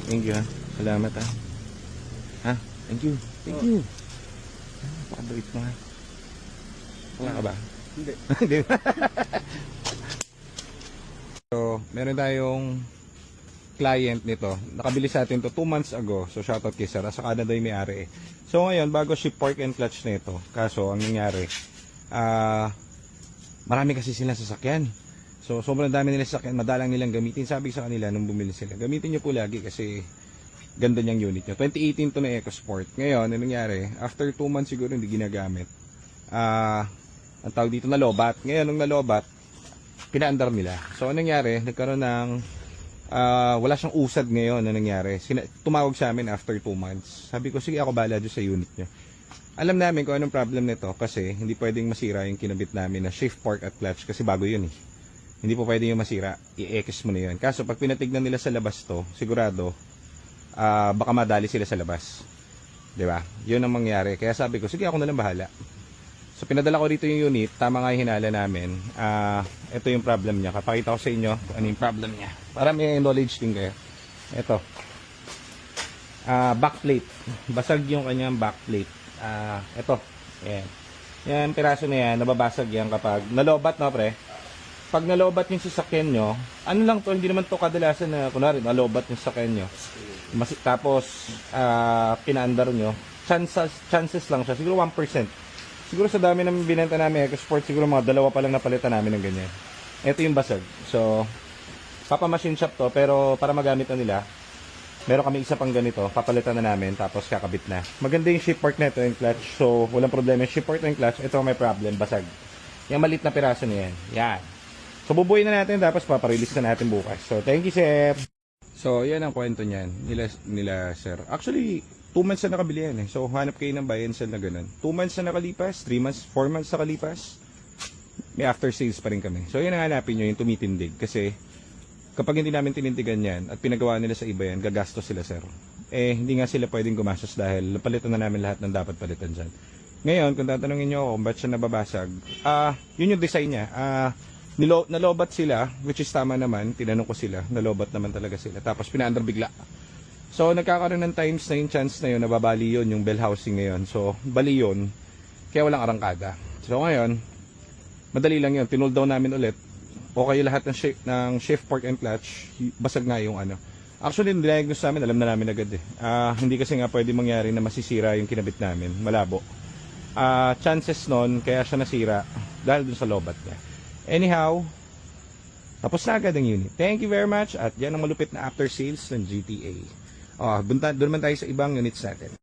Thank you ha. Salamat ha. Ha? Thank you. Thank you. Napakabait mo ha. Wala ka ba? Hindi. Hindi. So, meron tayong client nito. Nakabili sa atin to 2 months ago. So, shoutout kay Sarah. Sa Canada yung may-ari eh. So, ngayon, bago ship fork and clutch na ito. Kaso, ang nangyari, marami kasi silang sasakyan. So, sobrang dami nila sasakyan. Madalang nilang gamitin. Sabi sa kanila nung bumili sila, gamitin nyo po lagi kasi ganda niyang unit nyo. 2018 to na EcoSport. Ngayon, ano nangyari? After 2 months siguro hindi ginagamit. Ang tawag dito, nalobat. Ngayon, nung nalobat, pinaandar nila. So, anong nangyari? Nagkaroon ng wala siyang usad ngayon na nangyari. Tumawag sa amin after 2 months. Sabi ko, sige ako bahala doon sa unit nyo. Alam namin kung anong problem nito kasi hindi pwedeng masira yung kinabit namin na shift fork at clutch kasi bago yun eh. Hindi po pwedeng yung masira. I-X mo na yun. Kaso pag pinatignan nila sa labas to, sigurado, baka madali sila sa labas. Diba? Yun ang mangyari. Kaya sabi ko, sige ako na lang bahala. So pinadala ko dito yung unit, tama nga yung hinala namin. Ito yung problem niya. Kapakita ko sa inyo kung ano yung problem niya. Para may knowledge din kayo. Ito. Backplate. Basag yung kanyang backplate. Ito. Yan. Yan, piraso na yan. Nababasag yan kapag nalobat, no pre? Pag nalobat yung sasakyan nyo, ano lang to, hindi naman to kadalasan na, kunwari, nalobat yung sasakyan nyo. Tapos, pinaandar nyo. Chances lang siya. Siguro 1%. Siguro sa dami namin binenta namin EcoSport, siguro mga 2 pa lang napalitan namin ng ganyan. Ito yung basag. So, papa-machine shop to, pero para magamit na nila, meron kami isa pang ganito, papalitan na namin, tapos kakabit na. Maganda yung shift fork nito, yung clutch. So, walang problema yung shift fork na yung clutch. Ito may problem, basag. Yung malit na piraso na yan. Yan. So, bubuin na natin, tapos paparelease na natin bukas. So, thank you, sir. So, yan ang kwento niyan, nila sir. Actually, 2 months na nakabili yan eh. So, hanap kayo ng buy and sell na ganun. 2 months na nakalipas, 3 months, 4 months na nakalipas, may after sales pa rin kami. So, yun ang hanapin nyo, yung tumitindig. Kasi, kapag hindi namin tinindigan yan, at pinagawa nila sa iba yan, gagastos sila, sir. Eh, hindi nga sila pwedeng gumastos dahil napalitan na namin lahat ng dapat palitan dyan. Ngayon, kung tatanungin nyo ako kung ba't siya nababasag, yun yung design niya. Nalobat sila, which is tama naman, tinanong ko sila, nalobat naman talaga sila. Tapos, pinaandar bigla. So, nagkakaroon ng times na yung chance na yun, nababali yun, yung bell housing ngayon. So, bali yun, kaya walang arangkada. So, ngayon, madali lang yun. Tinool down namin ulit. Okay lahat ng shift fork and clutch, basag nga yung ano. Actually, diagnose namin, alam na namin agad eh. Hindi kasi nga pwede mangyari na masisira yung kinabit namin. Malabo. Chances nun, kaya siya nasira dahil dun sa lobat niya. Anyhow, tapos na agad ang unit. Thank you very much. At yan ang malupit na after sales ng GTA. Doon naman tayo sa ibang units natin.